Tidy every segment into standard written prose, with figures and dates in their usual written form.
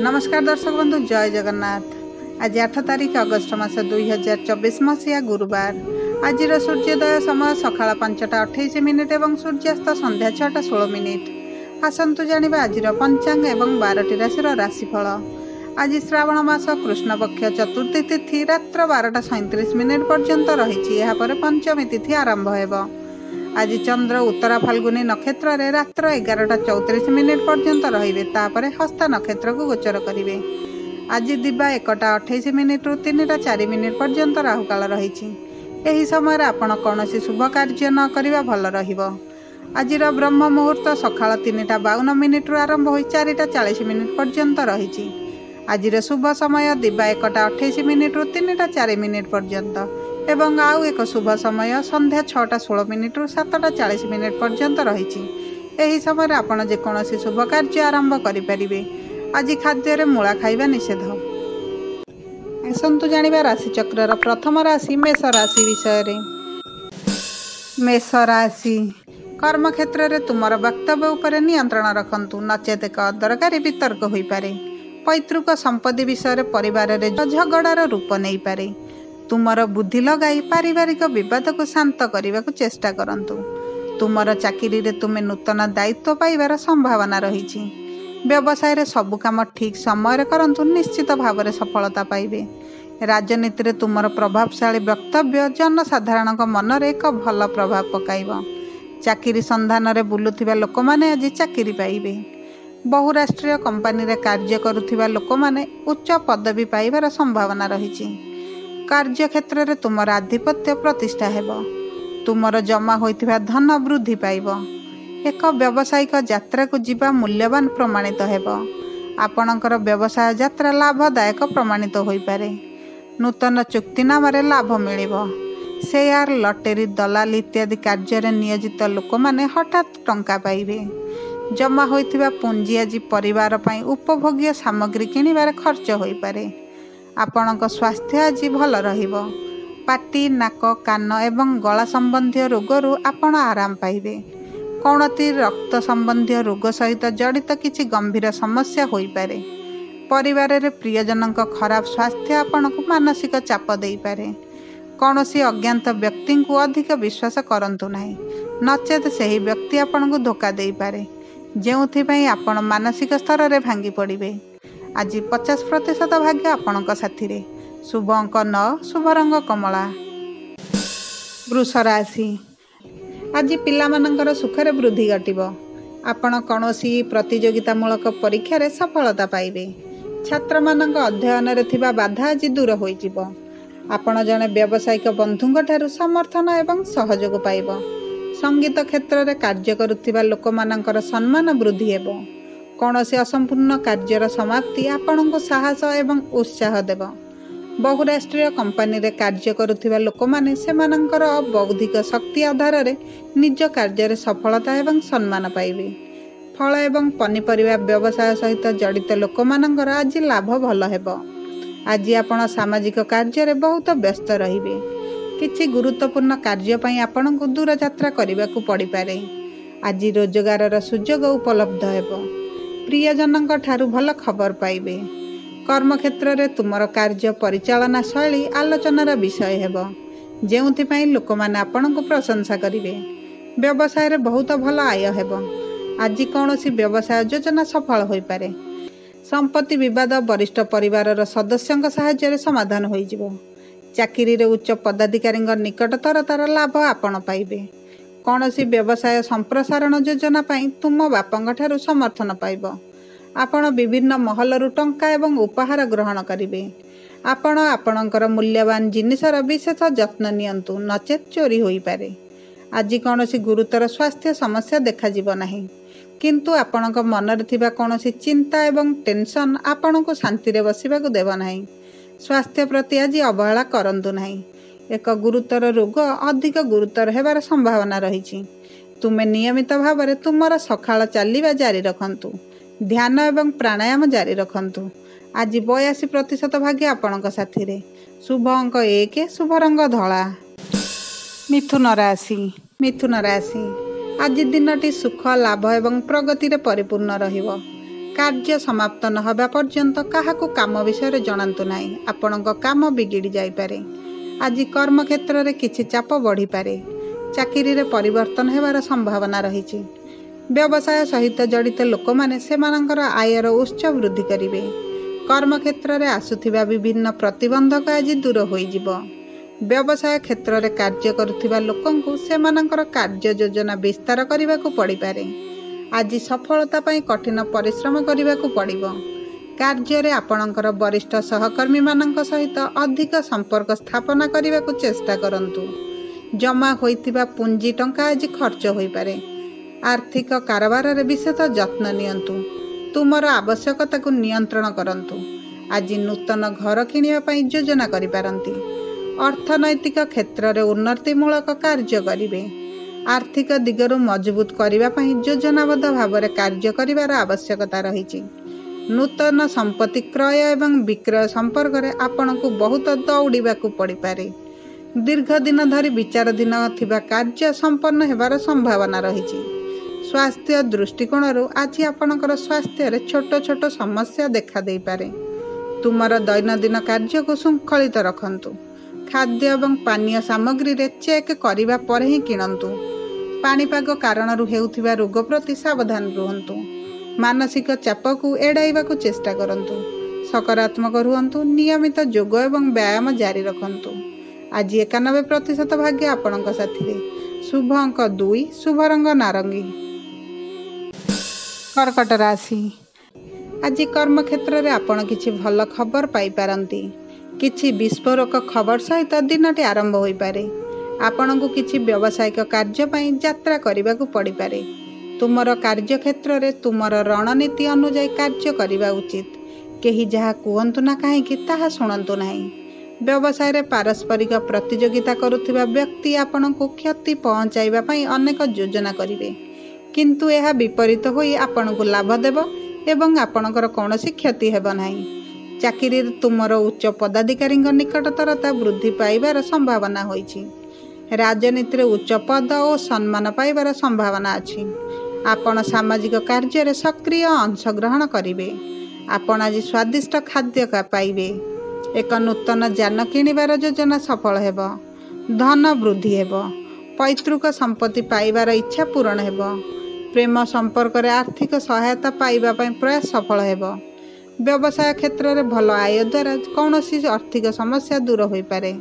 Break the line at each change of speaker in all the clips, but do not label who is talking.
नमस्कार दर्शक बंधु, जय जगन्नाथ। आज 8 तारीख अगस्ट मास 2024 मसीहा गुरुवार। आज सूर्योदय समय सकाळ 5:28 एवं सूर्यास्त संध्या 6:16। आसतु जानिबा आज पंचांग एवं 12टी राशि राशिफल। आज श्रावण मास कृष्ण पक्ष चतुर्थी तिथि रात्र 12:37 पर्यंत रही। यापर पंचमी तिथि आरंभ होब। आज चंद्र उत्तरा फाल्गुनी नक्षत्र रे रात्र 11:34 पर्यंत रहिबे। तापरे हस्ता नक्षत्र को गोचर करिवे। आज दिबा 1:28 रु 3:04 पर्यंत राहुकाल रही। एही समय आपण कौनसी शुभ कार्य न करिबा भल रहिबो। आजिर ब्रह्म मुहूर्त सकाळ 3:52 रु आरंभ होई 4:40 पर्यंत रही। आजिर शुभ समय दिबा 1:28 रु 3:04 पर्यंत एवं आउ एक शुभ समय संध्या 6:16 रु 7:40 पर्यंत रही। एही समय आपण जेकोसी शुभ कार्य आरंभ करें। आज खाद्य मूला खाइबा निषेध। आसतु जानिबा राशिचक्र प्रथम राशि मेष राशि विषय। मेष राशि कर्म क्षेत्र में तुमर वक्तव्य उपर नियंत्रण रखंतु, नचेत एक अदरकारी वितर्क हो पारे। पैतृक संपत्ति विषय परिवार रे झगड़ार रूप नहीं पारे। तुमर बुद्धि लगाई पारिवारिक विवाद को शांत करने को चेष्टा करंतु। तुमर चाकरी रे तुमे नूतन दायित्व पाइबार संभावना रही। व्यवसाय रे सब काम ठीक समय करंतु, निश्चित भाव में सफलता पाइबे। राजनीति रे तुमर प्रभावशाली वक्तव्य जनसाधारण मन रे एक भल प्रभाव पकाइब। चाकरी संधान रे बुलुथिबा लोक माने आज चाकरी पाइबे। बहुराष्ट्रीय कंपनी रे कार्य करुथिबा लोक माने उच्च पदवी पाइबार संभावना रही। कार्य क्षेत्र में तुमर आधिपत्य प्रतिष्ठा हेब। तुमर जमा होइथिबा धन वृद्धि पाइब। एक व्यावसायिक यात्रा को जीवा मूल्यवान प्रमाणित हेब। आपणकर व्यवसाय यात्रा लाभदायक प्रमाणित होई पारे। नूतन चुक्तिनामा रे लाभ मिलिबो। शेयर लटेरी दलाल इत्यादि कार्य रे नियोजित लोक माने हठात टंका पाइबे। जमा होइथिबा पुंजी आज परिवार पई उपभोग्य सामग्री किनिबार खर्च होई पारे। आपणक स्वास्थ्य आज भल रहिबो। पाटी नाक कान एवं गला संबंधी रोगरू आपण आराम पाइबे। कौनसी रक्त संबंधी रोग सहित जड़ित किसी गंभीर समस्या होई पारे। परिवार रे प्रियजनक खराब स्वास्थ्य आपण को मानसिक चाप देई पारे। कौनसी अज्ञात व्यक्ति को अधिक विश्वास करंतु नाही, नचेत सही व्यक्ति आपण को धोखा देई पारे, जेउथिपई आपण मानसिक स्तर रे भांगी पड़िबे। आज 50% भाग्य आपणक साथी रे। शुभ अंक 9, शुभ रंग कमला। वृष राशि आज पिलामानंकर सुखरे वृद्धि घटिबो। आपण कौनसी प्रतियोगितामूलक परीक्षा रे सफलता पाइबे। छात्र मानक अध्ययन रे थिबा बाधा आज दूर होई जिवो। आपण जने व्यावसायिक बंधुंक ठारू समर्थन एवं सहयोग पाइबो। संगीत क्षेत्र रे कार्य करुथिबा लोक मानकर सम्मान वृद्धि हेबो। कौनसी असंपूर्ण कार्यर समाप्ति आपण को साहस एवं उत्साह देव। बहुराष्ट्रीय कंपनी रे कार्य करुथिबा लोक माने सेमानंकर बौद्धिक शक्ति आधार रे निज कार्य रे सफलता एवं सम्मान पाइबे। फल एवं पनीपरिया व्यवसाय सहित जड़ित लोक मानंकर आज लाभ भल हेबो। आज आपण सामाजिक कार्य रे बहुत व्यस्त रहिबे। किछि गुरुत्वपूर्ण कार्य पई आपण को दूर यात्रा करबा को पड़ी पारे। आज रोजगार रा सुयोग उपलब्ध हेबो। प्रियजनक ठारू भल खबर पाइबे। कर्म क्षेत्र में तुमर कार्य परिचालना शैली आलोचनार विषय हेबो, जेउथिपई लोक माने आपण को प्रशंसा करिवे। व्यवसाय रे बहुत भल आय हेबो। आज कौनसी व्यवसाय योजना सफल होई पारे। संपत्ति विवाद वरिष्ठ परिवार सदस्यंक सहाय्य समाधान होई जिवो। चाकरी रे उच्च पदाधिकारी निकटतरतार लाभ आपण पाइबे। कौनसी व्यवसाय संप्रसारण योजना पाई तुम बापंक ठारू समर्थन पाइब। आपण विभिन्न महलरू टंका एवं उपहार ग्रहण करिवे। आपण आपणकर मूल्यवान जिनिसर विशेष जत्न नियंतु, नचेत चोरी होई पारे। आज कौनसी गुरुतर स्वास्थ्य समस्या देखा जिवो नाही, किंतु आपणक मनरे थिबा कौनसी चिंता एवं टेंशन आपण को शांति रे बसिबा को देव नाही। स्वास्थ्य प्रति आज अवहेला करंतु नाही। एक गुरुतर रोग अधिक गुरुतर हेबार संभावना रही। तुमे नियमित भाव में तुमर सकाळ चलिबा जारी रखंतु। ध्यान एवं प्राणायाम जारी रखंतु। आज 82% भाग्य आपणक साथी रे। शुभ अंक 1, शुभ रंग धला। मिथुन राशि आज दिनटी सुख लाभ एवं प्रगति रे परिपूर्ण रहिबो। କାର୍ଯ୍ୟ ସମାପ୍ତ ନ ହେବା ପର୍ଯ୍ୟନ୍ତ କାହାକୁ କାମ ବିଷୟରେ ଜଣାନ୍ତୁ ନାହିଁ, ଆପଣଙ୍କ କାମ ବିଗିଡ଼ି ଯାଇପାରେ। ଆଜି କର୍ମକ୍ଷେତ୍ରରେ କିଛି ଚାପ ବଢ଼ିପାରେ। ଚାକିରିରେ ପରିବର୍ତ୍ତନ ହେବାର ସମ୍ଭାବନା ରହିଛି। ବ୍ୟବସାୟ ସହିତ ଜଡ଼ିତ ଲୋକମାନେ ସେମାନଙ୍କର ଆୟର ଉତ୍ସ ବୃଦ୍ଧି କରିବେ। କର୍ମକ୍ଷେତ୍ରରେ ଆସୁଥିବା ବିଭିନ୍ନ ପ୍ରତିବନ୍ଧକ ଆଜି ଦୂର ହୋଇଯିବ। ବ୍ୟବସାୟ କ୍ଷେତ୍ରରେ କାର୍ଯ୍ୟ କରୁଥିବା ଲୋକଙ୍କୁ ସେମାନଙ୍କର କାର୍ଯ୍ୟ ଯୋଜନା ବିସ୍ତାର କରିବାକୁ ପଡ଼ିପାରେ। ଆଜି ସଫଳତା ପାଇଁ କଠିନ ପରିଶ୍ରମ କରିବାକୁ ପଡ଼ିବ। କାର୍ଯ୍ୟରେ ଆପଣଙ୍କର ବରିଷ୍ଠ ସହକର୍ମୀମାନଙ୍କ ସହିତ ଅଧିକ ସମ୍ପର୍କ ସ୍ଥାପନ କରିବାକୁ ଚେଷ୍ଟା କରନ୍ତୁ। ଜମା ହୋଇଥିବା ପୁଞ୍ଜି ଟଙ୍କା ଆଜି ଖର୍ଚ୍ଚ ହୋଇପାରେ। ଆର୍ଥିକ କାରବାରରେ ବିଶେଷ ଯତ୍ନ ନିଅନ୍ତୁ। ତୁମର ଆବଶ୍ୟକତାକୁ ନିୟନ୍ତ୍ରଣ କରନ୍ତୁ। ଆଜି ନୂତନ ଘର କିଣିବା ପାଇଁ ଯୋଜନା କରିପାରନ୍ତି। ଅର୍ଥନୈତିକ କ୍ଷେତ୍ରରେ ଉନ୍ନତିମୂଳକ କାର୍ଯ୍ୟ କରିବେ। ଆର୍ଥିକ ଦିଗରୁ ମଜବୁତ କରିବା ପାଇଁ ଯୋଜନାବଦ୍ଧ ଭାବରେ କାର୍ଯ୍ୟ କରିବାର ଆବଶ୍ୟକତା ରହିଛି। ନୂତନ ସମ୍ପତ୍ତି କ୍ରୟ ଏବଂ ବିକ୍ରୟ ସମ୍ପର୍କରେ ଆପଣଙ୍କୁ ବହୁତ ଦୌଡ଼ିବାକୁ ପଡ଼ିପାରେ। ଦୀର୍ଘ ଦିନ ଧରି ବିଚାରାଧୀନ ଥିବା କାର୍ଯ୍ୟ ସମ୍ପନ୍ନ ହେବାର ସମ୍ଭାବନା ରହିଛି। ସ୍ୱାସ୍ଥ୍ୟ ଦୃଷ୍ଟିକୋଣରୁ ଆଜି ଆପଣଙ୍କର ସ୍ୱାସ୍ଥ୍ୟରେ ଛୋଟ ଛୋଟ ସମସ୍ୟା ଦେଖାଦେଇପାରେ। ତୁମର ଦୈନନ୍ଦିନ କାର୍ଯ୍ୟକୁ ଶୃଙ୍ଖଳିତ ରଖନ୍ତୁ। ଖାଦ୍ୟ ଏବଂ ପାନୀୟ ସାମଗ୍ରୀରେ ଚେକ୍ କରିବା ପରେ ହିଁ କିଣନ୍ତୁ। ପାଣିପାଗ କାରଣରୁ ହେଉଥିବା ରୋଗ ପ୍ରତି ସାବଧାନ ରୁହନ୍ତୁ। ମାନସିକ ଚାପକୁ ଏଡ଼ାଇବାକୁ ଚେଷ୍ଟା କରନ୍ତୁ। ସକାରାତ୍ମକ ରୁହନ୍ତୁ। ନିୟମିତ ଯୋଗ ଏବଂ ବ୍ୟାୟାମ ଜାରି ରଖନ୍ତୁ। ଆଜି 91% ଭାଗ୍ୟ ଆପଣଙ୍କ ସାଥିରେ। ଶୁଭ ଅଙ୍କ 2, ଶୁଭ ରଙ୍ଗ ନାରଙ୍ଗୀ। କର୍କଟ ରାଶି। ଆଜି କର୍ମକ୍ଷେତ୍ରରେ ଆପଣ କିଛି ଭଲ ଖବର ପାଇପାରନ୍ତି। କିଛି ବିସ୍ଫୋରକ ଖବର ସହିତ ଦିନଟି ଆରମ୍ଭ ହୋଇପାରେ। ଆପଣଙ୍କୁ କିଛି ବ୍ୟବସାୟିକ କାର୍ଯ୍ୟ ପାଇଁ ଯାତ୍ରା କରିବାକୁ ପଡ଼ିପାରେ। ତୁମର କାର୍ଯ୍ୟକ୍ଷେତ୍ରରେ ତୁମର ରଣନୀତି ଅନୁଯାୟୀ କାର୍ଯ୍ୟ କରିବା ଉଚିତ। କେହି ଯାହା କୁହନ୍ତୁ ନା କାହିଁକି ତାହା ଶୁଣନ୍ତୁ ନାହିଁ। ବ୍ୟବସାୟରେ ପାରସ୍ପରିକ ପ୍ରତିଯୋଗିତା କରୁଥିବା ବ୍ୟକ୍ତି ଆପଣଙ୍କୁ କ୍ଷତି ପହଞ୍ଚାଇବା ପାଇଁ ଅନେକ ଯୋଜନା କରିବେ, କିନ୍ତୁ ଏହା ବିପରୀତ ହୋଇ ଆପଣଙ୍କୁ ଲାଭ ଦେବ ଏବଂ ଆପଣଙ୍କର କୌଣସି କ୍ଷତି ହେବ ନାହିଁ। ଚାକିରିରେ ତୁମର ଉଚ୍ଚ ପଦାଧିକାରୀଙ୍କ ନିକଟତରତା ବୃଦ୍ଧି ପାଇବାର ସମ୍ଭାବନା ହୋଇଛି। ରାଜନୀତିରେ ଉଚ୍ଚ ପଦ ଓ ସମ୍ମାନ ପାଇବାର ସମ୍ଭାବନା ଅଛି। ଆପଣ ସାମାଜିକ କାର୍ଯ୍ୟରେ ସକ୍ରିୟ ଅଂଶଗ୍ରହଣ କରିବେ। ଆପଣ ଆଜି ସ୍ୱାଦିଷ୍ଟ ଖାଦ୍ୟ ପାଇବେ। ଏକ ନୂତନ ଯାନ କିଣିବାର ଯୋଜନା ସଫଳ ହେବ। ଧନ ବୃଦ୍ଧି ହେବ। ପୈତୃକ ସମ୍ପତ୍ତି ପାଇବାର ଇଚ୍ଛା ପୂରଣ ହେବ। ପ୍ରେମ ସମ୍ପର୍କରେ ଆର୍ଥିକ ସହାୟତା ପାଇବା ପାଇଁ ପ୍ରୟାସ ସଫଳ ହେବ। ବ୍ୟବସାୟ କ୍ଷେତ୍ରରେ ଭଲ ଆୟ ଦ୍ୱାରା କୌଣସି ଆର୍ଥିକ ସମସ୍ୟା ଦୂର ହୋଇପାରେ।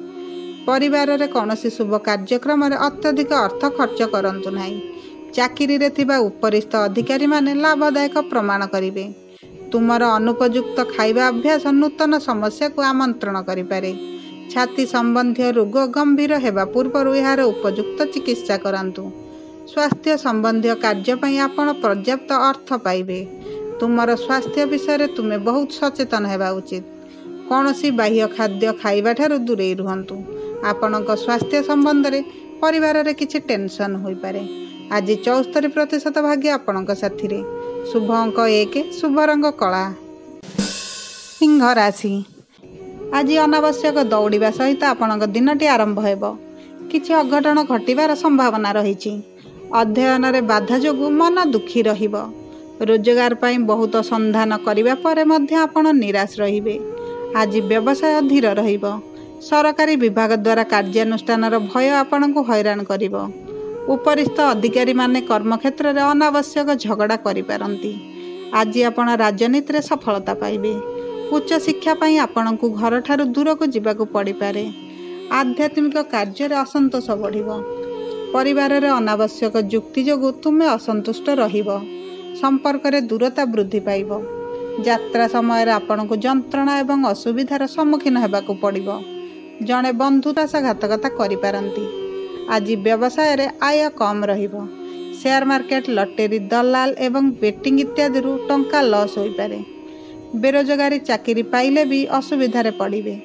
ପରିବାରରେ କୌଣସି ଶୁଭ କାର୍ଯ୍ୟକ୍ରମରେ ଅତ୍ୟଧିକ ଅର୍ଥ ଖର୍ଚ୍ଚ କରନ୍ତୁ ନାହିଁ। ଚାକିରିରେ ଥିବା ଉପରିସ୍ଥ ଅଧିକାରୀମାନେ ଲାଭଦାୟକ ପ୍ରମାଣ କରିବେ। ତୁମର ଅନୁପଯୁକ୍ତ ଖାଇବା ଅଭ୍ୟାସ ନୂତନ ସମସ୍ୟାକୁ ଆମନ୍ତ୍ରଣ କରିପାରେ। ଛାତି ସମ୍ବନ୍ଧୀୟ ରୋଗ ଗମ୍ଭୀର ହେବା ପୂର୍ବରୁ ଏହାର ଉପଯୁକ୍ତ ଚିକିତ୍ସା କରାନ୍ତୁ। ସ୍ୱାସ୍ଥ୍ୟ ସମ୍ବନ୍ଧୀୟ କାର୍ଯ୍ୟ ପାଇଁ ଆପଣ ପର୍ଯ୍ୟାପ୍ତ ଅର୍ଥ ପାଇବେ। ତୁମର ସ୍ୱାସ୍ଥ୍ୟ ବିଷୟରେ ତୁମେ ବହୁତ ସଚେତନ ହେବା ଉଚିତ। କୌଣସି ବାହ୍ୟ ଖାଦ୍ୟ ଖାଇବା ଠାରୁ ଦୂରେଇ ରୁହନ୍ତୁ। ଆପଣଙ୍କ ସ୍ୱାସ୍ଥ୍ୟ ସମ୍ବନ୍ଧରେ ପରିବାରରେ କିଛି ଟେନସନ୍ ହୋଇପାରେ। ଆଜି 74% ଭାଗ୍ୟ ଆପଣଙ୍କ ସାଥିରେ। ଶୁଭ ଅଙ୍କ 1, ଶୁଭ ରଙ୍ଗ କଳା। ସିଂହ ରାଶି। ଆଜି ଅନାବଶ୍ୟକ ଦୌଡ଼ିବା ସହିତ ଆପଣଙ୍କ ଦିନଟି ଆରମ୍ଭ ହେବ। କିଛି ଅଘଟଣ ଘଟିବାର ସମ୍ଭାବନା ରହିଛି। ଅଧ୍ୟୟନରେ ବାଧା ଯୋଗୁଁ ମନ ଦୁଃଖୀ ରହିବ। ରୋଜଗାର ପାଇଁ ବହୁତ ସନ୍ଧାନ କରିବା ପରେ ମଧ୍ୟ ଆପଣ ନିରାଶ ରହିବେ। ଆଜି ବ୍ୟବସାୟ ଧୀର ରହିବ। ସରକାରୀ ବିଭାଗ ଦ୍ୱାରା କାର୍ଯ୍ୟାନୁଷ୍ଠାନର ଭୟ ଆପଣଙ୍କୁ ହଇରାଣ କରିବ। ଉପରିସ୍ଥ ଅଧିକାରୀମାନେ କର୍ମକ୍ଷେତ୍ରରେ ଅନାବଶ୍ୟକ ଝଗଡ଼ା କରିପାରନ୍ତି। ଆଜି ଆପଣ ରାଜନୀତିରେ ସଫଳତା ପାଇବେ। ଉଚ୍ଚଶିକ୍ଷା ପାଇଁ ଆପଣଙ୍କୁ ଘରଠାରୁ ଦୂରକୁ ଯିବାକୁ ପଡ଼ିପାରେ। ଆଧ୍ୟାତ୍ମିକ କାର୍ଯ୍ୟରେ ଅସନ୍ତୋଷ ବଢ଼ିବ। ପରିବାରରେ ଅନାବଶ୍ୟକ ଯୁକ୍ତି ଯୋଗୁଁ ତୁମେ ଅସନ୍ତୁଷ୍ଟ ରହିବ। ସମ୍ପର୍କରେ ଦୂରତା ବୃଦ୍ଧି ପାଇବ। ଯାତ୍ରା ସମୟରେ ଆପଣଙ୍କୁ ଯନ୍ତ୍ରଣା ଏବଂ ଅସୁବିଧାର ସମ୍ମୁଖୀନ ହେବାକୁ ପଡ଼ିବ। ଜଣେ ବନ୍ଧୁ ବିଶ୍ୱାସଘାତକତା କରିପାରନ୍ତି। ଆଜି ବ୍ୟବସାୟରେ ଆୟ କମ୍ ରହିବ। ସେୟାର ମାର୍କେଟ, ଲଟେରୀ, ଦଲାଲ ଏବଂ ବେଟିଂ ଇତ୍ୟାଦିରୁ ଟଙ୍କା ଲସ୍ ହୋଇପାରେ। ବେରୋଜଗାରୀ ଚାକିରି ପାଇଲେ ବି ଅସୁବିଧାରେ ପଡ଼ିବେ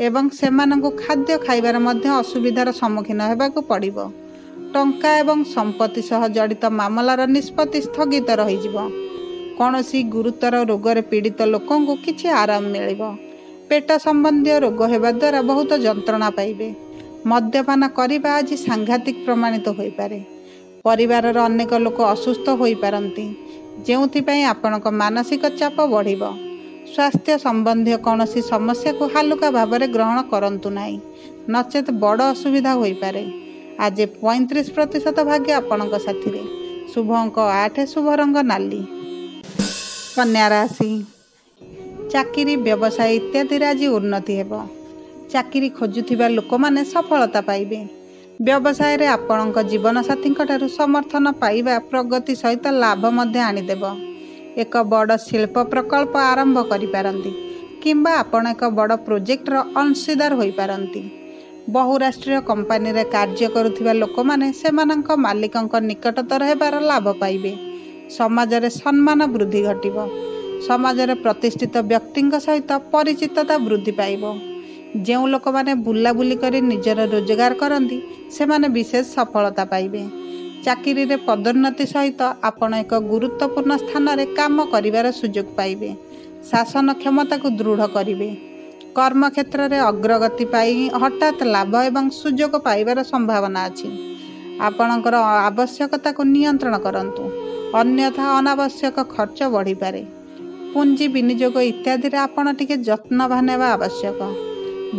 ଏବଂ ସେମାନଙ୍କୁ ଖାଦ୍ୟ ଖାଇବାରେ ମଧ୍ୟ ଅସୁବିଧାର ସମ୍ମୁଖୀନ ହେବାକୁ ପଡ଼ିବ। ଟଙ୍କା ଏବଂ ସମ୍ପତ୍ତି ସହ ଜଡ଼ିତ ମାମଲାର ନିଷ୍ପତ୍ତି ସ୍ଥଗିତ ରହିଯିବ। କୌଣସି ଗୁରୁତର ରୋଗରେ ପୀଡ଼ିତ ଲୋକଙ୍କୁ କିଛି ଆରାମ ମିଳିବ। ପେଟ ସମ୍ବନ୍ଧୀୟ ରୋଗ ହେବା ଦ୍ୱାରା ବହୁତ ଯନ୍ତ୍ରଣା ପାଇବେ। ମଦ୍ୟପାନ କରିବା ଆଜି ସାଂଘାତିକ ପ୍ରମାଣିତ ହୋଇପାରେ। ପରିବାରର ଅନେକ ଲୋକ ଅସୁସ୍ଥ ହୋଇପାରନ୍ତି। ଯେଉଁଥିପାଇଁ ଆପଣଙ୍କ ମାନସିକ ଚାପ ବଢ଼ିବ। ସ୍ୱାସ୍ଥ୍ୟ ସମ୍ବନ୍ଧୀୟ କୌଣସି ସମସ୍ୟାକୁ ହାଲୁକା ଭାବରେ ଗ୍ରହଣ କରନ୍ତୁ ନାହିଁ, ନଚେତ୍ ବଡ଼ ଅସୁବିଧା ହୋଇପାରେ। ଆଜି 35% ଭାଗ୍ୟ ଆପଣଙ୍କ ସାଥିରେ। ଶୁଭ ଅଙ୍କ 8, ଶୁଭ ରଙ୍ଗ ନାଲି। କନ୍ୟା ରାଶି, ଚାକିରି, ବ୍ୟବସାୟ ଇତ୍ୟାଦିରେ ଆଜି ଉନ୍ନତି ହେବ। ଚାକିରି ଖୋଜୁଥିବା ଲୋକମାନେ ସଫଳତା ପାଇବେ। ବ୍ୟବସାୟରେ ଆପଣଙ୍କ ଜୀବନସାଥୀଙ୍କ ଠାରୁ ସମର୍ଥନ ପାଇବା ପ୍ରଗତି ସହିତ ଲାଭ ମଧ୍ୟ ଆଣିଦେବ। ଏକ ବଡ଼ ଶିଳ୍ପ ପ୍ରକଳ୍ପ ଆରମ୍ଭ କରିପାରନ୍ତି କିମ୍ବା ଆପଣ ଏକ ବଡ଼ ପ୍ରୋଜେକ୍ଟର ଅଂଶୀଦାର ହୋଇପାରନ୍ତି। ବହୁରାଷ୍ଟ୍ରୀୟ କମ୍ପାନୀରେ କାର୍ଯ୍ୟ କରୁଥିବା ଲୋକମାନେ ସେମାନଙ୍କ ମାଲିକଙ୍କ ନିକଟତର ହେବାର ଲାଭ ପାଇବେ। ସମାଜରେ ସମ୍ମାନ ବୃଦ୍ଧି ଘଟିବ। ସମାଜରେ ପ୍ରତିଷ୍ଠିତ ବ୍ୟକ୍ତିଙ୍କ ସହିତ ପରିଚିତତା ବୃଦ୍ଧି ପାଇବ। ଯେଉଁ ଲୋକମାନେ ବୁଲାବୁଲି କରି ନିଜର ରୋଜଗାର କରନ୍ତି ସେମାନେ ବିଶେଷ ସଫଳତା ପାଇବେ। ଚାକିରିରେ ପଦୋନ୍ନତି ସହିତ ଆପଣ ଏକ ଗୁରୁତ୍ୱପୂର୍ଣ୍ଣ ସ୍ଥାନରେ କାମ କରିବାର ସୁଯୋଗ ପାଇବେ। ଶାସନ କ୍ଷମତାକୁ ଦୃଢ଼ କରିବେ। କର୍ମକ୍ଷେତ୍ରରେ ଅଗ୍ରଗତି ପାଇଁ ହଠାତ୍ ଲାଭ ଏବଂ ସୁଯୋଗ ପାଇବାର ସମ୍ଭାବନା ଅଛି। ଆପଣଙ୍କର ଆବଶ୍ୟକତାକୁ ନିୟନ୍ତ୍ରଣ କରନ୍ତୁ, ଅନ୍ୟଥା ଅନାବଶ୍ୟକ ଖର୍ଚ୍ଚ ବଢ଼ିପାରେ। ପୁଞ୍ଜି ବିନିଯୋଗ ଇତ୍ୟାଦିରେ ଆପଣ ଟିକେ ଯତ୍ନବାନ ହେବା ଆବଶ୍ୟକ।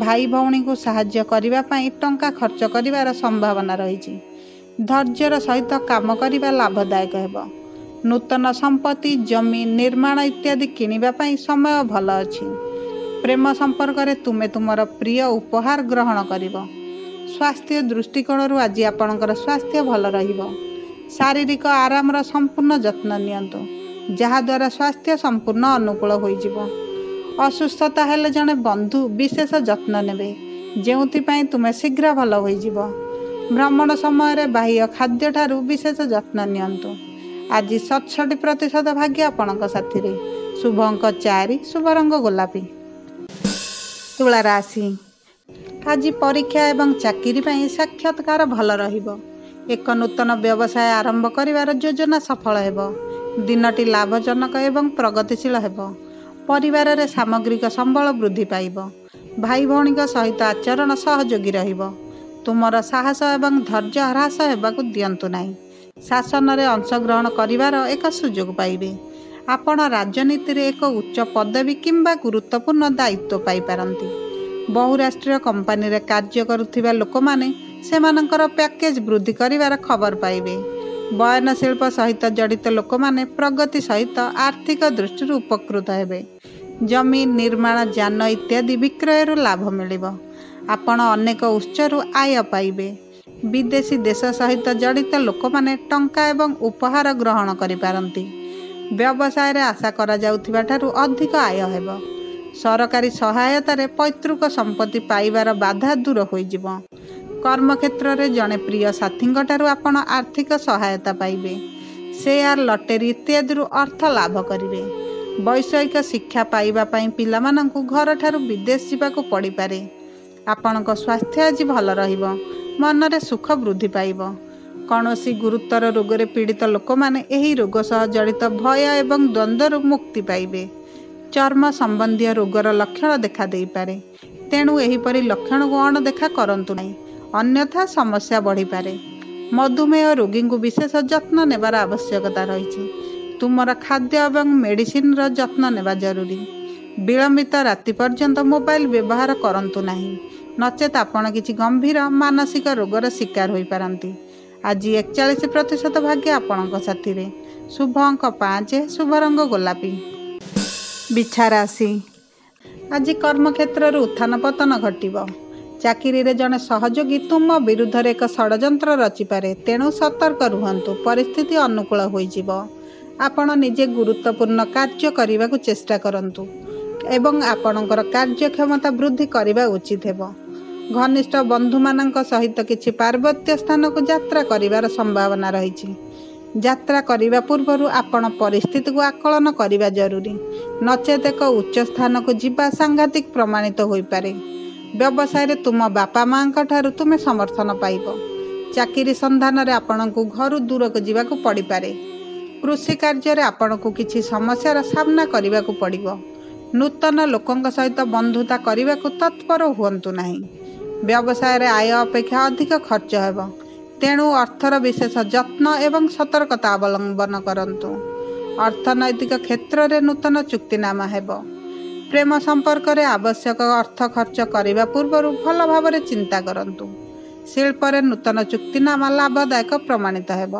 ଭାଇ ଭଉଣୀଙ୍କୁ ସାହାଯ୍ୟ କରିବା ପାଇଁ ଟଙ୍କା ଖର୍ଚ୍ଚ କରିବାର ସମ୍ଭାବନା ରହିଛି। ଧୈର୍ଯ୍ୟର ସହିତ କାମ କରିବା ଲାଭଦାୟକ ହେବ। ନୂତନ ସମ୍ପତ୍ତି, ଜମି, ନିର୍ମାଣ ଇତ୍ୟାଦି କିଣିବା ପାଇଁ ସମୟ ଭଲ ଅଛି। ପ୍ରେମ ସମ୍ପର୍କରେ ତୁମେ ତୁମର ପ୍ରିୟ ଉପହାର ଗ୍ରହଣ କରିବ। ସ୍ୱାସ୍ଥ୍ୟ ଦୃଷ୍ଟିକୋଣରୁ ଆଜି ଆପଣଙ୍କର ସ୍ୱାସ୍ଥ୍ୟ ଭଲ ରହିବ। ଶାରୀରିକ ଆରାମର ସମ୍ପୂର୍ଣ୍ଣ ଯତ୍ନ ନିଅନ୍ତୁ, ଯାହାଦ୍ୱାରା ସ୍ୱାସ୍ଥ୍ୟ ସମ୍ପୂର୍ଣ୍ଣ ଅନୁକୂଳ ହୋଇଯିବ। ଅସୁସ୍ଥତା ହେଲେ ଜଣେ ବନ୍ଧୁ ବିଶେଷ ଯତ୍ନ ନେବେ, ଯେଉଁଥିପାଇଁ ତୁମେ ଶୀଘ୍ର ଭଲ ହୋଇଯିବ। ଭ୍ରମଣ ସମୟରେ ବାହ୍ୟ ଖାଦ୍ୟଠାରୁ ବିଶେଷ ଯତ୍ନ ନିଅନ୍ତୁ। ଆଜି 67% ଭାଗ୍ୟ ଆପଣଙ୍କ ସାଥିରେ। ଶୁଭ ଅଙ୍କ 4, ଶୁଭ ରଙ୍ଗ ଗୋଲାପୀ। ତୁଳା ରାଶି, ଆଜି ପରୀକ୍ଷା ଏବଂ ଚାକିରି ପାଇଁ ସାକ୍ଷାତକାର ଭଲ ରହିବ। ଏକ ନୂତନ ବ୍ୟବସାୟ ଆରମ୍ଭ କରିବାର ଯୋଜନା ସଫଳ ହେବ। ଦିନଟି ଲାଭଜନକ ଏବଂ ପ୍ରଗତିଶୀଳ ହେବ। ପରିବାରରେ ସାମଗ୍ରିକ ସମ୍ବଳ ବୃଦ୍ଧି ପାଇବ। ଭାଇ ଭଉଣୀଙ୍କ ସହିତ ଆଚରଣ ସହଯୋଗୀ ରହିବ। ତୁମର ସାହସ ଏବଂ ଧୈର୍ଯ୍ୟ ହ୍ରାସ ହେବାକୁ ଦିଅନ୍ତୁ ନାହିଁ। ଶାସନରେ ଅଂଶଗ୍ରହଣ କରିବାର ଏକ ସୁଯୋଗ ପାଇବେ। ଆପଣ ରାଜନୀତିରେ ଏକ ଉଚ୍ଚ ପଦବୀ କିମ୍ବା ଗୁରୁତ୍ୱପୂର୍ଣ୍ଣ ଦାୟିତ୍ୱ ପାଇପାରନ୍ତି। ବହୁରାଷ୍ଟ୍ରୀୟ କମ୍ପାନୀରେ କାର୍ଯ୍ୟ କରୁଥିବା ଲୋକମାନେ ସେମାନଙ୍କର ପ୍ୟାକେଜ ବୃଦ୍ଧି କରିବାର ଖବର ପାଇବେ। ବୟନଶିଳ୍ପ ସହିତ ଜଡ଼ିତ ଲୋକମାନେ ପ୍ରଗତି ସହିତ ଆର୍ଥିକ ଦୃଷ୍ଟିରୁ ଉପକୃତ ହେବେ। ଜମି, ନିର୍ମାଣ, ଯାନ ଇତ୍ୟାଦି ବିକ୍ରୟରୁ ଲାଭ ମିଳିବ। ଆପଣ ଅନେକ ଉତ୍ସରୁ ଆୟ ପାଇବେ। ବିଦେଶୀ ଦେଶ ସହିତ ଜଡ଼ିତ ଲୋକମାନେ ଟଙ୍କା ଏବଂ ଉପହାର ଗ୍ରହଣ କରିପାରନ୍ତି। ବ୍ୟବସାୟରେ ଆଶା କରାଯାଉଥିବା ଠାରୁ ଅଧିକ ଆୟ ହେବ। ସରକାରୀ ସହାୟତାରେ ପୈତୃକ ସମ୍ପତ୍ତି ପାଇବାର ବାଧା ଦୂର ହୋଇଯିବ। କର୍ମକ୍ଷେତ୍ରରେ ଜଣେ ପ୍ରିୟ ସାଥୀଙ୍କ ଠାରୁ ଆପଣ ଆର୍ଥିକ ସହାୟତା ପାଇବେ। ସେୟାର, ଲଟେରୀ ଇତ୍ୟାଦିରୁ ଅର୍ଥ ଲାଭ କରିବେ। ବୈଷୟିକ ଶିକ୍ଷା ପାଇବା ପାଇଁ ପିଲାମାନଙ୍କୁ ଘରଠାରୁ ବିଦେଶ ଯିବାକୁ ପଡ଼ିପାରେ। ଆପଣଙ୍କ ସ୍ୱାସ୍ଥ୍ୟ ଆଜି ଭଲ ରହିବ। ମନରେ ସୁଖ ବୃଦ୍ଧି ପାଇବ। କୌଣସି ଗୁରୁତର ରୋଗରେ ପୀଡ଼ିତ ଲୋକମାନେ ଏହି ରୋଗ ସହ ଜଡ଼ିତ ଭୟ ଏବଂ ଦ୍ୱନ୍ଦ୍ୱରୁ ମୁକ୍ତି ପାଇବେ। ଚର୍ମ ସମ୍ବନ୍ଧୀୟ ରୋଗର ଲକ୍ଷଣ ଦେଖାଦେଇପାରେ, ତେଣୁ ଏହିପରି ଲକ୍ଷଣକୁ ଅଣଦେଖା କରନ୍ତୁ ନାହିଁ, ଅନ୍ୟଥା ସମସ୍ୟା ବଢ଼ିପାରେ। ମଧୁମେହ ରୋଗୀଙ୍କୁ ବିଶେଷ ଯତ୍ନ ନେବାର ଆବଶ୍ୟକତା ରହିଛି। ତୁମର ଖାଦ୍ୟ ଏବଂ ମେଡ଼ିସିନର ଯତ୍ନ ନେବା ଜରୁରୀ। ବିଳମ୍ବିତ ରାତି ପର୍ଯ୍ୟନ୍ତ ମୋବାଇଲ ବ୍ୟବହାର କରନ୍ତୁ ନାହିଁ, ନଚେତ୍ ଆପଣ କିଛି ଗମ୍ଭୀର ମାନସିକ ରୋଗର ଶିକାର ହୋଇପାରନ୍ତି। ଆଜି 41% ଭାଗ୍ୟ ଆପଣଙ୍କ ସାଥିରେ। ଶୁଭ ଅଙ୍କ 5, ଶୁଭ ରଙ୍ଗ ଗୋଲାପୀ। ବିଛା ରାଶି, ଆଜି କର୍ମକ୍ଷେତ୍ରରୁ ଉତ୍ଥାନ ପତନ ଘଟିବ। ଚାକିରିରେ ଜଣେ ସହଯୋଗୀ ତୁମ ବିରୁଦ୍ଧରେ ଏକ ଷଡ଼ଯନ୍ତ୍ର ରଚିପାରେ, ତେଣୁ ସତର୍କ ରୁହନ୍ତୁ। ପରିସ୍ଥିତି ଅନୁକୂଳ ହୋଇଯିବ। ଆପଣ ନିଜେ ଗୁରୁତ୍ୱପୂର୍ଣ୍ଣ କାର୍ଯ୍ୟ କରିବାକୁ ଚେଷ୍ଟା କରନ୍ତୁ ଏବଂ ଆପଣଙ୍କର କାର୍ଯ୍ୟକ୍ଷମତା ବୃଦ୍ଧି କରିବା ଉଚିତ ହେବ। ଘନିଷ୍ଠ ବନ୍ଧୁମାନଙ୍କ ସହିତ କିଛି ପାର୍ବତ୍ୟ ସ୍ଥାନକୁ ଯାତ୍ରା କରିବାର ସମ୍ଭାବନା ରହିଛି। ଯାତ୍ରା କରିବା ପୂର୍ବରୁ ଆପଣ ପରିସ୍ଥିତିକୁ ଆକଳନ କରିବା ଜରୁରୀ, ନଚେତ୍ ଏକ ଉଚ୍ଚ ସ୍ଥାନକୁ ଯିବା ସାଂଘାତିକ ପ୍ରମାଣିତ ହୋଇପାରେ। ବ୍ୟବସାୟରେ ତୁମ ବାପା ମାଆଙ୍କ ଠାରୁ ତୁମେ ସମର୍ଥନ ପାଇବ। ଚାକିରି ସନ୍ଧାନରେ ଆପଣଙ୍କୁ ଘରୁ ଦୂରକୁ ଯିବାକୁ ପଡ଼ିପାରେ। କୃଷି କାର୍ଯ୍ୟରେ ଆପଣଙ୍କୁ କିଛି ସମସ୍ୟାର ସାମ୍ନା କରିବାକୁ ପଡ଼ିବ। ନୂତନ ଲୋକଙ୍କ ସହିତ ବନ୍ଧୁତା କରିବାକୁ ତତ୍ପର ହୁଅନ୍ତୁ ନାହିଁ। ବ୍ୟବସାୟରେ ଆୟ ଅପେକ୍ଷା ଅଧିକ ଖର୍ଚ୍ଚ ହେବ, ତେଣୁ ଅର୍ଥର ବିଶେଷ ଯତ୍ନ ଏବଂ ସତର୍କତା ଅବଲମ୍ବନ କରନ୍ତୁ। ଅର୍ଥନୈତିକ କ୍ଷେତ୍ରରେ ନୂତନ ଚୁକ୍ତିନାମା ହେବ। ପ୍ରେମ ସମ୍ପର୍କରେ ଆବଶ୍ୟକ ଅର୍ଥ ଖର୍ଚ୍ଚ କରିବା ପୂର୍ବରୁ ଭଲ ଭାବରେ ଚିନ୍ତା କରନ୍ତୁ। ଶିଳ୍ପରେ ନୂତନ ଚୁକ୍ତିନାମା ଲାଭଦାୟକ ପ୍ରମାଣିତ ହେବ।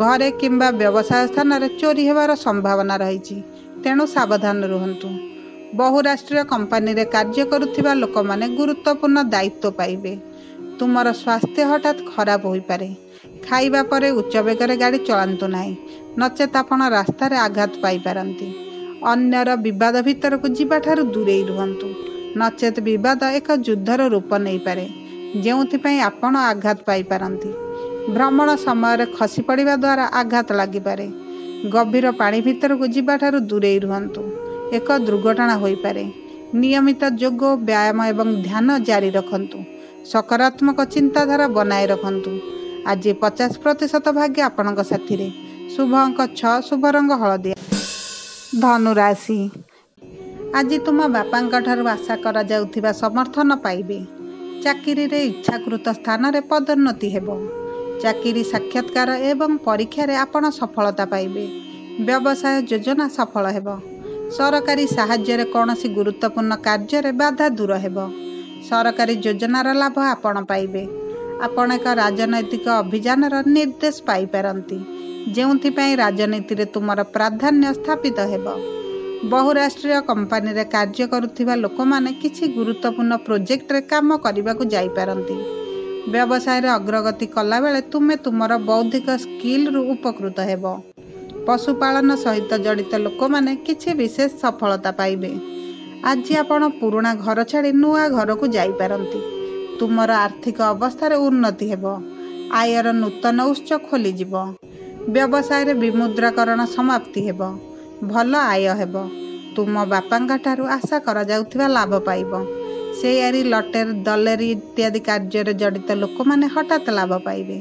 ଘରେ କିମ୍ବା ବ୍ୟବସାୟ ସ୍ଥାନରେ ଚୋରି ହେବାର ସମ୍ଭାବନା ରହିଛି, ତେଣୁ ସାବଧାନ ରୁହନ୍ତୁ। ବହୁରାଷ୍ଟ୍ରୀୟ କମ୍ପାନୀରେ କାର୍ଯ୍ୟ କରୁଥିବା ଲୋକମାନେ ଗୁରୁତ୍ୱପୂର୍ଣ୍ଣ ଦାୟିତ୍ୱ ପାଇବେ। ତୁମର ସ୍ୱାସ୍ଥ୍ୟ ହଠାତ୍ ଖରାପ ହୋଇପାରେ। ଖାଇବା ପରେ ଉଚ୍ଚ ବେଗରେ ଗାଡ଼ି ଚଳାନ୍ତୁ ନାହିଁ, ନଚେତ୍ ଆପଣ ରାସ୍ତାରେ ଆଘାତ ପାଇପାରନ୍ତି। ଅନ୍ୟର ବିବାଦ ଭିତରକୁ ଯିବାଠାରୁ ଦୂରେଇ ରୁହନ୍ତୁ, ନଚେତ୍ ବିବାଦ ଏକ ଯୁଦ୍ଧର ରୂପ ନେଇପାରେ, ଯେଉଁଥିପାଇଁ ଆପଣ ଆଘାତ ପାଇପାରନ୍ତି। ଭ୍ରମଣ ସମୟରେ ଖସି ପଡ଼ିବା ଦ୍ୱାରା ଆଘାତ ଲାଗିପାରେ। ଗଭୀର ପାଣି ଭିତରକୁ ଯିବାଠାରୁ ଦୂରେଇ ରୁହନ୍ତୁ, ଏକ ଦୁର୍ଘଟଣା ହୋଇପାରେ। ନିୟମିତ ଯୋଗ, ବ୍ୟାୟାମ ଏବଂ ଧ୍ୟାନ ଜାରି ରଖନ୍ତୁ। ସକାରାତ୍ମକ ଚିନ୍ତାଧାରା ବନାଇ ରଖନ୍ତୁ। ଆଜି 50% ଭାଗ୍ୟ ଆପଣଙ୍କ ସାଥିରେ। ଶୁଭ ଅଙ୍କ 6, ଶୁଭ ରଙ୍ଗ ହଳଦିଆ। ଧନୁ ରାଶି, ଆଜି ତୁମ ବାପାଙ୍କ ଠାରୁ ଆଶା କରାଯାଉଥିବା ସମର୍ଥନ ପାଇବେ। ଚାକିରିରେ ଇଚ୍ଛାକୃତ ସ୍ଥାନରେ ପଦୋନ୍ନତି ହେବ। ଚାକିରି ସାକ୍ଷାତକାର ଏବଂ ପରୀକ୍ଷାରେ ଆପଣ ସଫଳତା ପାଇବେ। ବ୍ୟବସାୟ ଯୋଜନା ସଫଳ ହେବ। ସରକାରୀ ସାହାଯ୍ୟରେ କୌଣସି ଗୁରୁତ୍ୱପୂର୍ଣ୍ଣ କାର୍ଯ୍ୟରେ ବାଧା ଦୂର ହେବ। ସରକାରୀ ଯୋଜନାର ଲାଭ ଆପଣ ପାଇବେ। ଆପଣ ଏକ ରାଜନୈତିକ ଅଭିଯାନର ନିର୍ଦ୍ଦେଶ ପାଇପାରନ୍ତି, ଯେଉଁଥିପାଇଁ ରାଜନୀତିରେ ତୁମର ପ୍ରାଧାନ୍ୟ ସ୍ଥାପିତ ହେବ। ବହୁରାଷ୍ଟ୍ରୀୟ କମ୍ପାନୀରେ କାର୍ଯ୍ୟ କରୁଥିବା ଲୋକମାନେ କିଛି ଗୁରୁତ୍ୱପୂର୍ଣ୍ଣ ପ୍ରୋଜେକ୍ଟରେ କାମ କରିବାକୁ ଯାଇପାରନ୍ତି। ବ୍ୟବସାୟରେ ଅଗ୍ରଗତି କଲାବେଳେ ତୁମେ ତୁମର ବୌଦ୍ଧିକ ସ୍କିଲ୍ରୁ ଉପକୃତ ହେବ। ପଶୁପାଳନ ସହିତ ଜଡ଼ିତ ଲୋକମାନେ କିଛି ବିଶେଷ ସଫଳତା ପାଇବେ। ଆଜି ଆପଣ ପୁରୁଣା ଘର ଛାଡ଼ି ନୂଆ ଘରକୁ ଯାଇପାରନ୍ତି। ତୁମର ଆର୍ଥିକ ଅବସ୍ଥାରେ ଉନ୍ନତି ହେବ। ଆୟର ନୂତନ ଉତ୍ସ ଖୋଲିଯିବ। ବ୍ୟବସାୟରେ ବିମୁଦ୍ରାକରଣ ସମାପ୍ତି ହେବ। ଭଲ ଆୟ ହେବ। ତୁମ ବାପାଙ୍କ ଠାରୁ ଆଶା କରାଯାଉଥିବା ଲାଭ ପାଇବ। ସେୟାରୀ, ଲଟେରୀ, ଦଲେରୀ ଇତ୍ୟାଦି କାର୍ଯ୍ୟରେ ଜଡ଼ିତ ଲୋକମାନେ ହଠାତ୍ ଲାଭ ପାଇବେ।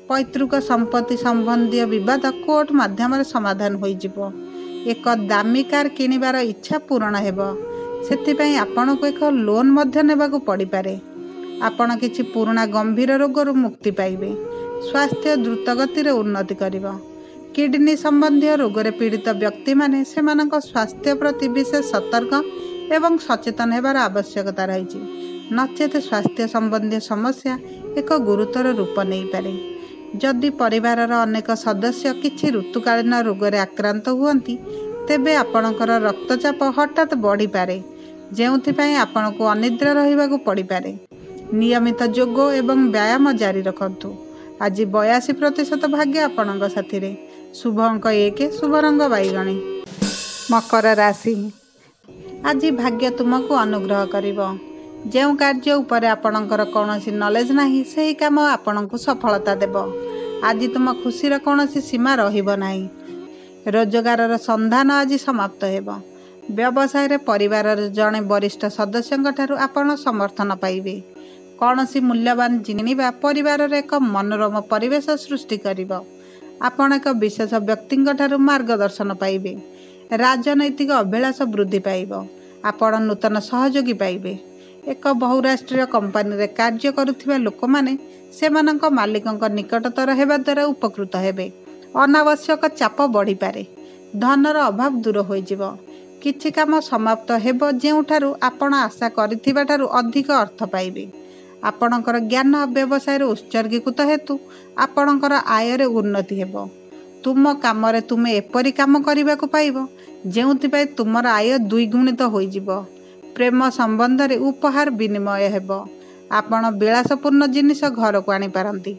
ପୈତୃକ ସମ୍ପତ୍ତି ସମ୍ବନ୍ଧୀୟ ବିବାଦ କୋର୍ଟ ମାଧ୍ୟମରେ ସମାଧାନ ହୋଇଯିବ। ଏକ ଦାମୀ କାର୍ କିଣିବାର ଇଚ୍ଛା ପୂରଣ ହେବ। ସେଥିପାଇଁ ଆପଣଙ୍କୁ ଏକ ଲୋନ୍ ମଧ୍ୟ ନେବାକୁ ପଡ଼ିପାରେ। ଆପଣ କିଛି ପୁରୁଣା ଗମ୍ଭୀର ରୋଗରୁ ମୁକ୍ତି ପାଇବେ। ସ୍ୱାସ୍ଥ୍ୟ ଦ୍ରୁତ ଗତିରେ ଉନ୍ନତି କରିବ। କିଡନୀ ସମ୍ବନ୍ଧୀୟ ରୋଗରେ ପୀଡ଼ିତ ବ୍ୟକ୍ତିମାନେ ସେମାନଙ୍କ ସ୍ୱାସ୍ଥ୍ୟ ପ୍ରତି ବିଶେଷ ସତର୍କ ଏବଂ ସଚେତନ ହେବାର ଆବଶ୍ୟକତା ରହିଛି, ନଚେତ୍ ସ୍ୱାସ୍ଥ୍ୟ ସମ୍ବନ୍ଧୀୟ ସମସ୍ୟା ଏକ ଗୁରୁତର ରୂପ ନେଇପାରେ। ଯଦି ପରିବାରର ଅନେକ ସଦସ୍ୟ କିଛି ଋତୁକାଳୀନ ରୋଗରେ ଆକ୍ରାନ୍ତ ହୁଅନ୍ତି, ତେବେ ଆପଣଙ୍କର ରକ୍ତଚାପ ହଠାତ୍ ବଢ଼ିପାରେ, ଯେଉଁଥିପାଇଁ ଆପଣଙ୍କୁ ଅନିଦ୍ରା ରହିବାକୁ ପଡ଼ିପାରେ। ନିୟମିତ ଯୋଗ ଏବଂ ବ୍ୟାୟାମ ଜାରି ରଖନ୍ତୁ। ଆଜି 82% ଭାଗ୍ୟ ଆପଣଙ୍କ ସାଥିରେ। ଶୁଭ ଅଙ୍କ 1, ଶୁଭ ରଙ୍ଗ ବାଇଗଣୀ। ମକର ରାଶି, ଆଜି ଭାଗ୍ୟ ତୁମକୁ ଅନୁଗ୍ରହ କରିବ। ଯେଉଁ କାର୍ଯ୍ୟ ଉପରେ ଆପଣଙ୍କର କୌଣସି ନଲେଜ ନାହିଁ, ସେହି କାମ ଆପଣଙ୍କୁ ସଫଳତା ଦେବ। ଆଜି ତୁମ ଖୁସିର କୌଣସି ସୀମା ରହିବ ନାହିଁ। ରୋଜଗାରର ସନ୍ଧାନ ଆଜି ସମାପ୍ତ ହେବ। ବ୍ୟବସାୟରେ ପରିବାରର ଜଣେ ବରିଷ୍ଠ ସଦସ୍ୟଙ୍କ ଠାରୁ ଆପଣ ସମର୍ଥନ ପାଇବେ। କୌଣସି ମୂଲ୍ୟବାନ ଜିନିଷ ପରିବାରରେ ଏକ ମନୋରମ ପରିବେଶ ସୃଷ୍ଟି କରିବ। ଆପଣ ଏକ ବିଶେଷ ବ୍ୟକ୍ତିଙ୍କ ଠାରୁ ମାର୍ଗଦର୍ଶନ ପାଇବେ। ରାଜନୈତିକ ଅଭିଳାଷ ବୃଦ୍ଧି ପାଇବ। ଆପଣ ନୂତନ ସହଯୋଗୀ ପାଇବେ। ଏକ ବହୁରାଷ୍ଟ୍ରୀୟ କମ୍ପାନୀରେ କାର୍ଯ୍ୟ କରୁଥିବା ଲୋକମାନେ ସେମାନଙ୍କ ମାଲିକଙ୍କ ନିକଟତର ହେବା ଦ୍ୱାରା ଉପକୃତ ହେବେ। ଅନାବଶ୍ୟକ ଚାପ ବଢ଼ିପାରେ। ଧନର ଅଭାବ ଦୂର ହୋଇଯିବ। କିଛି କାମ ସମାପ୍ତ ହେବ ଯେଉଁଠାରୁ ଆପଣ ଆଶା କରିଥିବା ଠାରୁ ଅଧିକ ଅର୍ଥ ପାଇବେ। ଆପଣଙ୍କର ଜ୍ଞାନ ବ୍ୟବସାୟରେ ଉତ୍ସର୍ଗୀକୃତ ହେତୁ ଆପଣଙ୍କର ଆୟରେ ଉନ୍ନତି ହେବ। ତୁମ କାମରେ ତୁମେ ଏପରି କାମ କରିବାକୁ ପାଇବ, ଯେଉଁଥିପାଇଁ ତୁମର ଆୟ ଦ୍ୱିଗୁଣିତ ହୋଇଯିବ। ପ୍ରେମ ସମ୍ବନ୍ଧରେ ଉପହାର ବିନିମୟ ହେବ। ଆପଣ ବିଳାସପୂର୍ଣ୍ଣ ଜିନିଷ ଘରକୁ ଆଣିପାରନ୍ତି।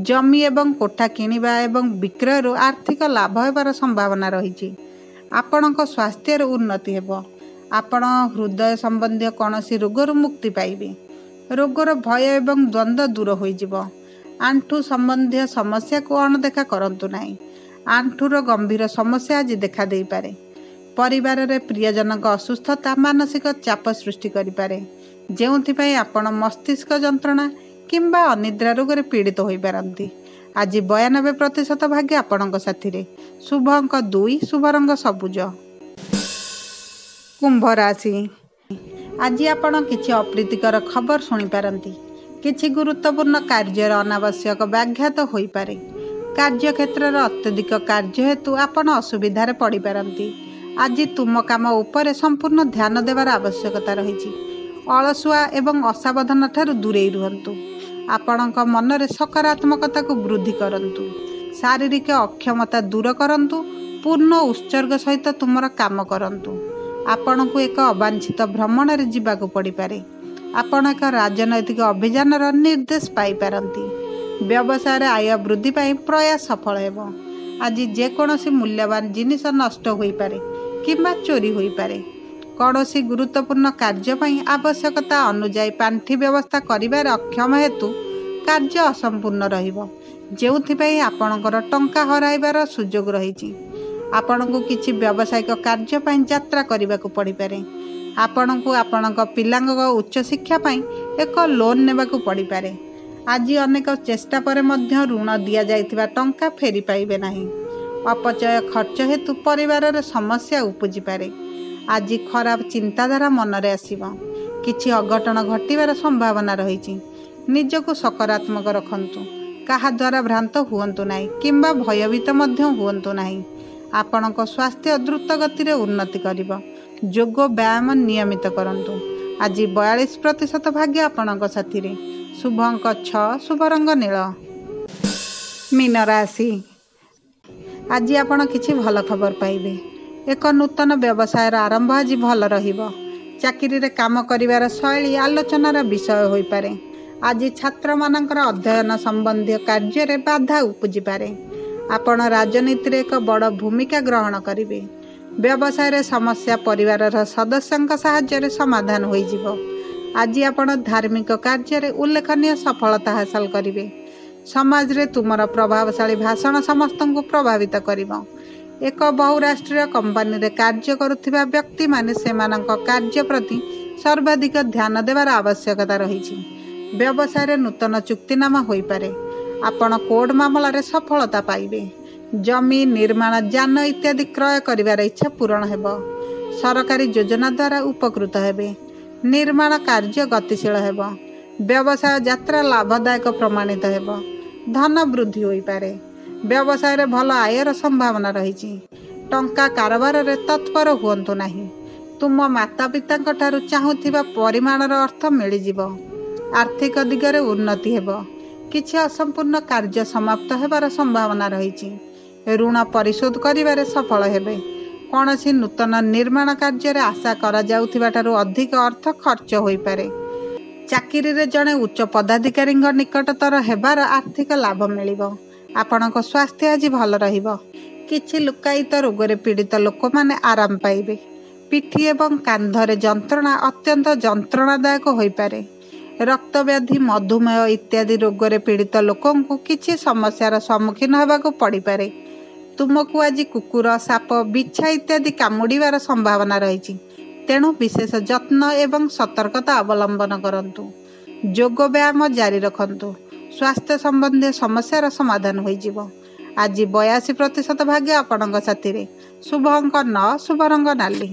ଜମି ଏବଂ କୋଠା କିଣିବା ଏବଂ ବିକ୍ରୟରୁ ଆର୍ଥିକ ଲାଭ ହେବାର ସମ୍ଭାବନା ରହିଛି। ଆପଣଙ୍କ ସ୍ୱାସ୍ଥ୍ୟରେ ଉନ୍ନତି ହେବ। ଆପଣ ହୃଦୟ ସମ୍ବନ୍ଧୀୟ କୌଣସି ରୋଗରୁ ମୁକ୍ତି ପାଇବେ। ରୋଗର ଭୟ ଏବଂ ଦ୍ୱନ୍ଦ୍ୱ ଦୂର ହୋଇଯିବ। ଆଣ୍ଠୁ ସମ୍ବନ୍ଧୀୟ ସମସ୍ୟାକୁ ଅଣଦେଖା କରନ୍ତୁ ନାହିଁ। ଆଣ୍ଠୁର ଗମ୍ଭୀର ସମସ୍ୟା ଆଜି ଦେଖା ଦେଇପାରେ। ପରିବାରରେ ପ୍ରିୟଜନଙ୍କ ଅସୁସ୍ଥତା ମାନସିକ ଚାପ ସୃଷ୍ଟି କରିପାରେ, ଯେଉଁଥିପାଇଁ ଆପଣ ମସ୍ତିଷ୍କ ଯନ୍ତ୍ରଣା କିମ୍ବା ଅନିଦ୍ରା ରୋଗରେ ପୀଡ଼ିତ ହୋଇପାରନ୍ତି। ଆଜି 92% ଭାଗ୍ୟ ଆପଣଙ୍କ ସାଥିରେ। ଶୁଭ ଅଙ୍କ 2, ଶୁଭ ରଙ୍ଗ ସବୁଜ। କୁମ୍ଭ ରାଶି, ଆଜି ଆପଣ କିଛି ଅପ୍ରୀତିକର ଖବର ଶୁଣିପାରନ୍ତି। କିଛି ଗୁରୁତ୍ୱପୂର୍ଣ୍ଣ କାର୍ଯ୍ୟର ଅନାବଶ୍ୟକ ବ୍ୟାଘାତ ହୋଇପାରେ। କାର୍ଯ୍ୟକ୍ଷେତ୍ରରେ ଅତ୍ୟଧିକ କାର୍ଯ୍ୟ ହେତୁ ଆପଣ ଅସୁବିଧାରେ ପଡ଼ିପାରନ୍ତି। ଆଜି ତୁମ କାମ ଉପରେ ସମ୍ପୂର୍ଣ୍ଣ ଧ୍ୟାନ ଦେବାର ଆବଶ୍ୟକତା ରହିଛି। ଅଳସୁଆ ଏବଂ ଅସାବଧାନ ଠାରୁ ଦୂରେଇ ରୁହନ୍ତୁ। ଆପଣଙ୍କ ମନରେ ସକାରାତ୍ମକତାକୁ ବୃଦ୍ଧି କରନ୍ତୁ। ଶାରୀରିକ ଅକ୍ଷମତା ଦୂର କରନ୍ତୁ। ପୂର୍ଣ୍ଣ ଉତ୍ସର୍ଗ ସହିତ ତୁମର କାମ କରନ୍ତୁ। ଆପଣଙ୍କୁ ଏକ ଅବାଞ୍ଛିତ ଭ୍ରମଣରେ ଯିବାକୁ ପଡ଼ିପାରେ। ଆପଣ ଏକ ରାଜନୈତିକ ଅଭିଯାନର ନିର୍ଦ୍ଦେଶ ପାଇପାରନ୍ତି। ବ୍ୟବସାୟରେ ଆୟ ବୃଦ୍ଧି ପାଇଁ ପ୍ରୟାସ ସଫଳ ହେବ। ଆଜି ଯେକୌଣସି ମୂଲ୍ୟବାନ ଜିନିଷ ନଷ୍ଟ ହୋଇପାରେ କିମ୍ବା ଚୋରି ହୋଇପାରେ। କୌଣସି ଗୁରୁତ୍ୱପୂର୍ଣ୍ଣ କାର୍ଯ୍ୟ ପାଇଁ ଆବଶ୍ୟକତା ଅନୁଯାୟୀ ପାଣ୍ଠି ବ୍ୟବସ୍ଥା କରିବାରେ ଅକ୍ଷମ ହେତୁ କାର୍ଯ୍ୟ ଅସମ୍ପୂର୍ଣ୍ଣ ରହିବ, ଯେଉଁଥିପାଇଁ ଆପଣଙ୍କର ଟଙ୍କା ହରାଇବାର ସୁଯୋଗ ରହିଛି। ଆପଣଙ୍କୁ କିଛି ବ୍ୟବସାୟିକ କାର୍ଯ୍ୟ ପାଇଁ ଯାତ୍ରା କରିବାକୁ ପଡ଼ିପାରେ। ଆପଣଙ୍କୁ ଆପଣଙ୍କ ପିଲାଙ୍କ ଉଚ୍ଚଶିକ୍ଷା ପାଇଁ ଏକ ଲୋନ୍ ନେବାକୁ ପଡ଼ିପାରେ। ଆଜି ଅନେକ ଚେଷ୍ଟା ପରେ ମଧ୍ୟ ଋଣ ଦିଆଯାଇଥିବା ଟଙ୍କା ଫେରି ପାଇବେ ନାହିଁ। ଅପଚୟ ଖର୍ଚ୍ଚ ହେତୁ ପରିବାରରେ ସମସ୍ୟା ଉପୁଜିପାରେ। ଆଜି ଖରାପ ଚିନ୍ତାଧାରା ମନରେ ଆସିବ। କିଛି ଅଘଟଣ ଘଟିବାର ସମ୍ଭାବନା ରହିଛି। ନିଜକୁ ସକାରାତ୍ମକ ରଖନ୍ତୁ। କାହା ଦ୍ୱାରା ଭ୍ରାନ୍ତ ହୁଅନ୍ତୁ ନାହିଁ କିମ୍ବା ଭୟଭୀତ ମଧ୍ୟ ହୁଅନ୍ତୁ ନାହିଁ। ଆପଣଙ୍କ ସ୍ୱାସ୍ଥ୍ୟ ଦ୍ରୁତ ଗତିରେ ଉନ୍ନତି କରିବ। ଯୋଗ ବ୍ୟାୟାମ ନିୟମିତ କରନ୍ତୁ। ଆଜି 42% ଭାଗ୍ୟ ଆପଣଙ୍କ ସାଥିରେ। ଶୁଭ ଅଙ୍କ 6, ଶୁଭ ରଙ୍ଗ ନୀଳ। ମୀନ ରାଶି। ଆଜି ଆପଣ କିଛି ଭଲ ଖବର ପାଇବେ। ଏକ ନୂତନ ବ୍ୟବସାୟର ଆରମ୍ଭ ଆଜି ଭଲ ରହିବ। ଚାକିରିରେ କାମ କରିବାର ଶୈଳୀ ଆଲୋଚନାର ବିଷୟ ହୋଇପାରେ। ଆଜି ଛାତ୍ରମାନଙ୍କର ଅଧ୍ୟୟନ ସମ୍ବନ୍ଧୀୟ କାର୍ଯ୍ୟରେ ବାଧା ଉପୁଜିପାରେ। ଆପଣ ରାଜନୀତିରେ ଏକ ବଡ଼ ଭୂମିକା ଗ୍ରହଣ କରିବେ। ବ୍ୟବସାୟରେ ସମସ୍ୟା ପରିବାରର ସଦସ୍ୟଙ୍କ ସାହାଯ୍ୟରେ ସମାଧାନ ହୋଇଯିବ। ଆଜି ଆପଣ ଧାର୍ମିକ କାର୍ଯ୍ୟରେ ଉଲ୍ଲେଖନୀୟ ସଫଳତା ହାସଲ କରିବେ। ସମାଜରେ ତୁମର ପ୍ରଭାବଶାଳୀ ଭାଷଣ ସମସ୍ତଙ୍କୁ ପ୍ରଭାବିତ କରିବ। ଏକ ବହୁରାଷ୍ଟ୍ରୀୟ କମ୍ପାନୀରେ କାର୍ଯ୍ୟ କରୁଥିବା ବ୍ୟକ୍ତିମାନେ ସେମାନଙ୍କ କାର୍ଯ୍ୟ ପ୍ରତି ସର୍ବାଧିକ ଧ୍ୟାନ ଦେବାର ଆବଶ୍ୟକତା ରହିଛି। ବ୍ୟବସାୟରେ ନୂତନ ଚୁକ୍ତିନାମା ହୋଇପାରେ। ଆପଣ କୋର୍ଟ ମାମଲାରେ ସଫଳତା ପାଇବେ। ଜମି, ନିର୍ମାଣ, ଯାନ ଇତ୍ୟାଦି କ୍ରୟ କରିବାର ଇଚ୍ଛା ପୂରଣ ହେବ। ସରକାରୀ ଯୋଜନା ଦ୍ୱାରା ଉପକୃତ ହେବେ। ନିର୍ମାଣ କାର୍ଯ୍ୟ ଗତିଶୀଳ ହେବ। ବ୍ୟବସାୟ ଯାତ୍ରା ଲାଭଦାୟକ ପ୍ରମାଣିତ ହେବ। ଧନ ବୃଦ୍ଧି ହୋଇପାରେ। ବ୍ୟବସାୟରେ ଭଲ ଆୟର ସମ୍ଭାବନା ରହିଛି। ଟଙ୍କା କାରବାରରେ ତତ୍ପର ହୁଅନ୍ତୁ ନାହିଁ। ତୁମ ମାତାପିତାଙ୍କ ଠାରୁ ଚାହୁଁଥିବା ପରିମାଣର ଅର୍ଥ ମିଳିଯିବ। ଆର୍ଥିକ ଦିଗରେ ଉନ୍ନତି ହେବ। କିଛି ଅସମ୍ପୂର୍ଣ୍ଣ କାର୍ଯ୍ୟ ସମାପ୍ତ ହେବାର ସମ୍ଭାବନା ରହିଛି। ଋଣ ପରିଶୋଧ କରିବାରେ ସଫଳ ହେବେ। କୌଣସି ନୂତନ ନିର୍ମାଣ କାର୍ଯ୍ୟରେ ଆଶା କରାଯାଉଥିବା ଠାରୁ ଅଧିକ ଅର୍ଥ ଖର୍ଚ୍ଚ ହୋଇପାରେ। ଚାକିରିରେ ଜଣେ ଉଚ୍ଚ ପଦାଧିକାରୀଙ୍କ ନିକଟତର ହେବାର ଆର୍ଥିକ ଲାଭ ମିଳିବ। ଆପଣଙ୍କ ସ୍ୱାସ୍ଥ୍ୟ ଆଜି ଭଲ ରହିବ। କିଛି ଲୁକ୍କାୟିତ ରୋଗରେ ପୀଡ଼ିତ ଲୋକମାନେ ଆରାମ ପାଇବେ। ପିଠି ଏବଂ କାନ୍ଧରେ ଯନ୍ତ୍ରଣା ଅତ୍ୟନ୍ତ ଯନ୍ତ୍ରଣାଦାୟକ ହୋଇପାରେ। ରକ୍ତବ୍ୟାଧି, ମଧୁମେହ ଇତ୍ୟାଦି ରୋଗରେ ପୀଡ଼ିତ ଲୋକଙ୍କୁ କିଛି ସମସ୍ୟାର ସମ୍ମୁଖୀନ ହେବାକୁ ପଡ଼ିପାରେ। ତୁମକୁ ଆଜି କୁକୁର, ସାପ, ବିଛା ଇତ୍ୟାଦି କାମୁଡ଼ିବାର ସମ୍ଭାବନା ରହିଛି। ତେଣୁ ବିଶେଷ ଯତ୍ନ ଏବଂ ସତର୍କତା ଅବଲମ୍ବନ କରନ୍ତୁ। ଯୋଗ ବ୍ୟାୟାମ ଜାରି ରଖନ୍ତୁ। ସ୍ୱାସ୍ଥ୍ୟ ସମ୍ବନ୍ଧୀୟ ସମସ୍ୟାର ସମାଧାନ ହୋଇଯିବ। ଆଜି 82% ଭାଗ୍ୟ ଆପଣଙ୍କ ସାଥିରେ। ଶୁଭ ଅଙ୍କ 9, ଶୁଭ ରଙ୍ଗ ନାଲି।